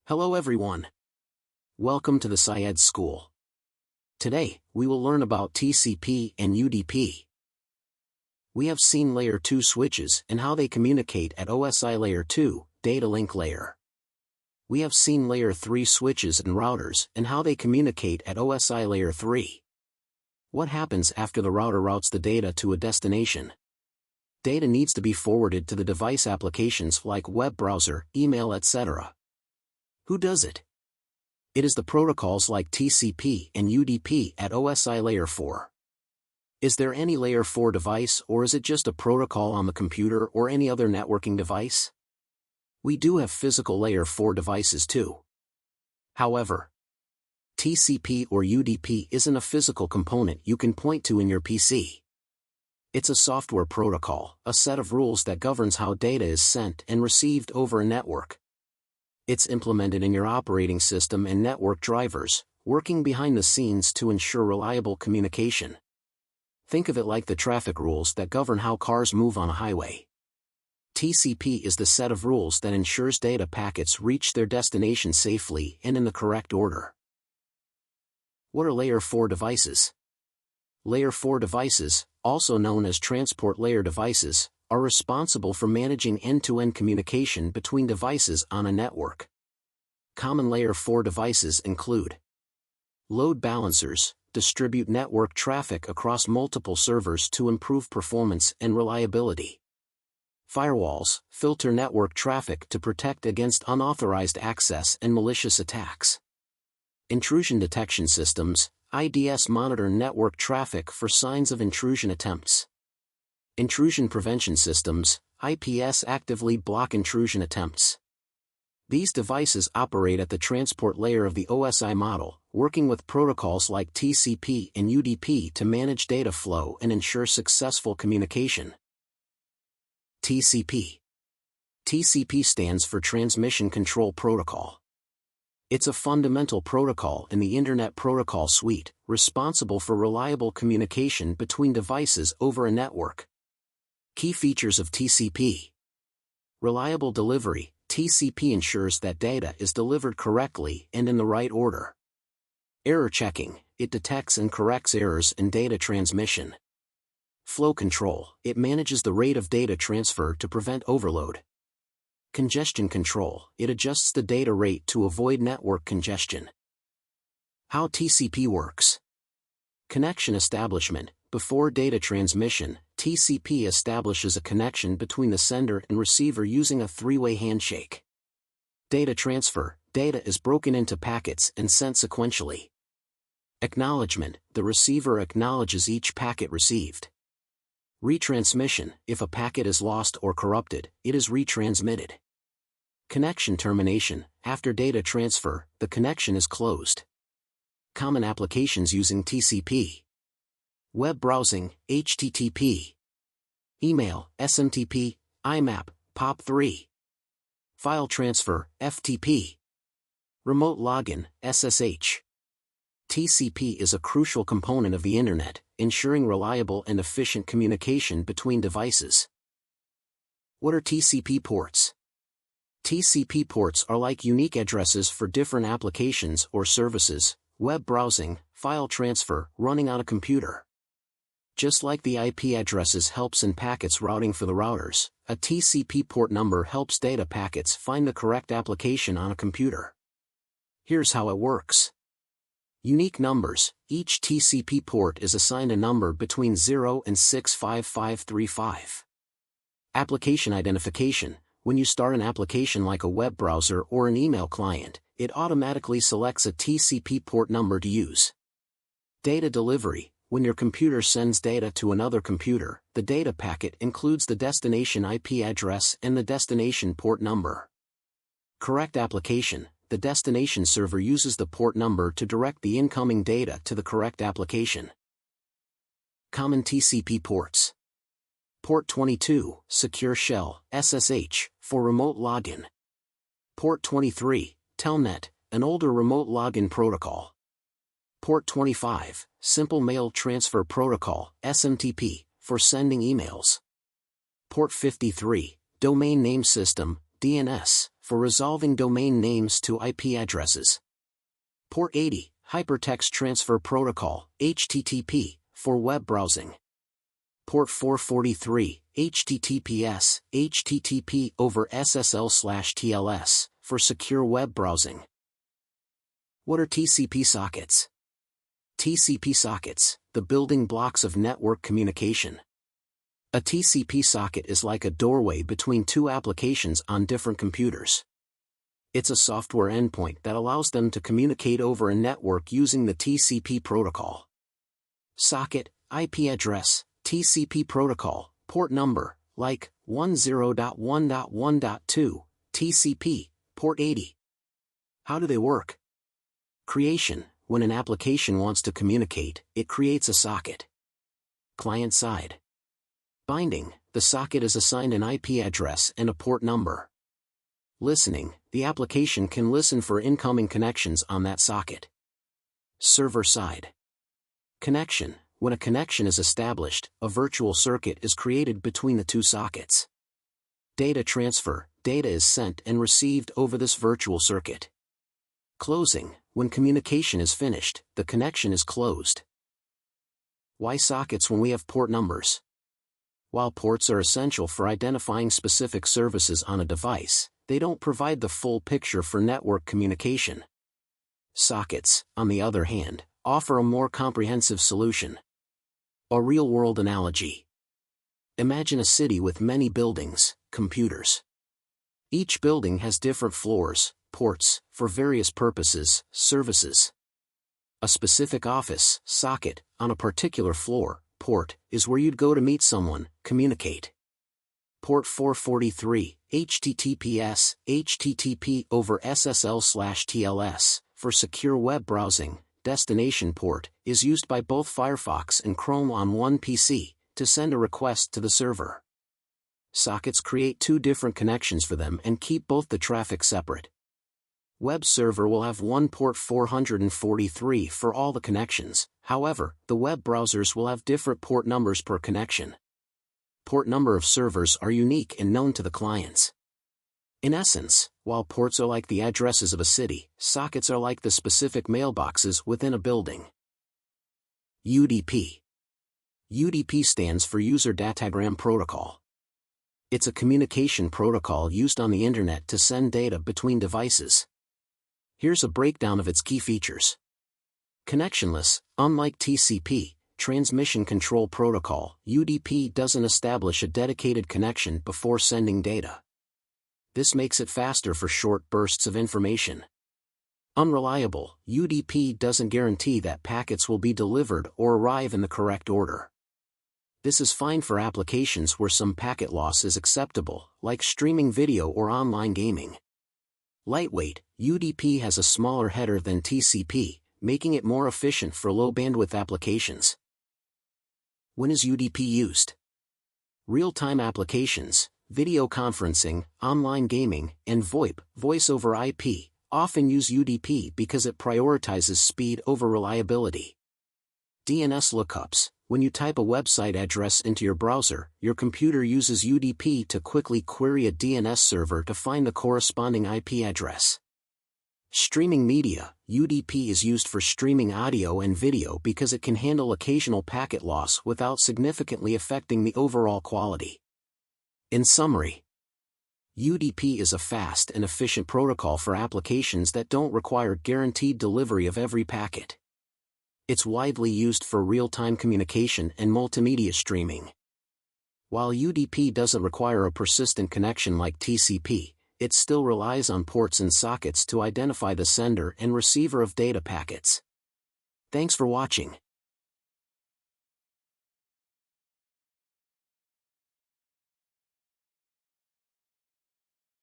Hello everyone. Welcome to the SciEd School. Today, we will learn about TCP and UDP. We have seen Layer 2 switches and how they communicate at OSI Layer 2, data link layer. We have seen Layer 3 switches and routers and how they communicate at OSI Layer 3. What happens after the router routes the data to a destination? Data needs to be forwarded to the device applications like web browser, email, etc. Who does it? It is the protocols like TCP and UDP at OSI Layer 4. Is there any Layer 4 device, or is it just a protocol on the computer or any other networking device? We do have physical Layer 4 devices too. However, TCP or UDP isn't a physical component you can point to in your PC. It's a software protocol, a set of rules that governs how data is sent and received over a network. It's implemented in your operating system and network drivers, working behind the scenes to ensure reliable communication. Think of it like the traffic rules that govern how cars move on a highway. TCP is the set of rules that ensures data packets reach their destination safely and in the correct order. What are Layer 4 devices? Layer 4 devices, also known as transport layer devices, are responsible for managing end-to-end communication between devices on a network. Common Layer 4 devices include load balancers, distribute network traffic across multiple servers to improve performance and reliability. Firewalls, filter network traffic to protect against unauthorized access and malicious attacks. Intrusion detection systems, IDS, monitor network traffic for signs of intrusion attempts. Intrusion prevention systems, IPS, actively block intrusion attempts. These devices operate at the transport layer of the OSI model, working with protocols like TCP and UDP to manage data flow and ensure successful communication. TCP. TCP stands for Transmission Control Protocol. It's a fundamental protocol in the Internet Protocol Suite, responsible for reliable communication between devices over a network. Key features of TCP. Reliable delivery. TCP ensures that data is delivered correctly and in the right order. Error checking. It detects and corrects errors in data transmission. Flow control. It manages the rate of data transfer to prevent overload. Congestion control. It adjusts the data rate to avoid network congestion. How TCP works. Connection establishment. Before data transmission, TCP establishes a connection between the sender and receiver using a three-way handshake. Data transfer. Data is broken into packets and sent sequentially. Acknowledgement. The receiver acknowledges each packet received. Retransmission. If a packet is lost or corrupted, it is retransmitted. Connection termination. After data transfer, the connection is closed. Common applications using TCP. Web browsing, HTTP. Email, SMTP, IMAP, POP3. File transfer, FTP. Remote login, SSH. TCP is a crucial component of the Internet, ensuring reliable and efficient communication between devices. What are TCP ports? TCP ports are like unique addresses for different applications or services, web browsing, file transfer, running on a computer. Just like the IP addresses helps in packets routing for the routers, a TCP port number helps data packets find the correct application on a computer. Here's how it works. Unique numbers. Each TCP port is assigned a number between 0 and 65535. Application identification. When you start an application like a web browser or an email client, it automatically selects a TCP port number to use. Data delivery. When your computer sends data to another computer, the data packet includes the destination IP address and the destination port number. Correct application. The destination server uses the port number to direct the incoming data to the correct application. Common TCP ports. Port 22, Secure Shell, SSH, for remote login. Port 23, Telnet, an older remote login protocol. Port 25, Simple Mail Transfer Protocol, SMTP, for sending emails. Port 53, Domain Name System, DNS, for resolving domain names to IP addresses. Port 80, Hypertext Transfer Protocol, HTTP, for web browsing. Port 443, HTTPS, HTTP over SSL/TLS, for secure web browsing. What are TCP sockets? TCP sockets, the building blocks of network communication. A TCP socket is like a doorway between two applications on different computers. It's a software endpoint that allows them to communicate over a network using the TCP protocol. Socket, IP address, TCP protocol, port number, like 10.1.1.2, TCP, port 80. How do they work? Creation, when an application wants to communicate, it creates a socket. Client side. Binding, the socket is assigned an IP address and a port number. Listening, the application can listen for incoming connections on that socket. Server side. Connection, when a connection is established, a virtual circuit is created between the two sockets. Data transfer, data is sent and received over this virtual circuit. Closing, when communication is finished, the connection is closed. Why sockets when we have port numbers? While ports are essential for identifying specific services on a device, they don't provide the full picture for network communication. Sockets, on the other hand, offer a more comprehensive solution. A real-world analogy. Imagine a city with many buildings, computers. Each building has different floors, ports, for various purposes, services. A specific office, socket, on a particular floor, port, is where you'd go to meet someone, communicate. Port 443, HTTPS, HTTP over SSL/TLS, for secure web browsing, destination port, is used by both Firefox and Chrome on one PC, to send a request to the server. Sockets create two different connections for them and keep both the traffic separate. Web server will have one port 443 for all the connections, however, the web browsers will have different port numbers per connection. Port number of servers are unique and known to the clients. In essence, while ports are like the addresses of a city, sockets are like the specific mailboxes within a building. UDP. UDP stands for User Datagram Protocol. It's a communication protocol used on the internet to send data between devices. Here's a breakdown of its key features. Connectionless, unlike TCP, Transmission Control Protocol, UDP doesn't establish a dedicated connection before sending data. This makes it faster for short bursts of information. Unreliable, UDP doesn't guarantee that packets will be delivered or arrive in the correct order. This is fine for applications where some packet loss is acceptable, like streaming video or online gaming. Lightweight, UDP has a smaller header than TCP, making it more efficient for low-bandwidth applications. When is UDP used? Real-time applications, video conferencing, online gaming, and VoIP, voice over IP, often use UDP because it prioritizes speed over reliability. DNS lookups, when you type a website address into your browser, your computer uses UDP to quickly query a DNS server to find the corresponding IP address. Streaming media, UDP is used for streaming audio and video because it can handle occasional packet loss without significantly affecting the overall quality. In summary, UDP is a fast and efficient protocol for applications that don't require guaranteed delivery of every packet. It's widely used for real-time communication and multimedia streaming. While UDP doesn't require a persistent connection like TCP, it still relies on ports and sockets to identify the sender and receiver of data packets. Thanks for watching.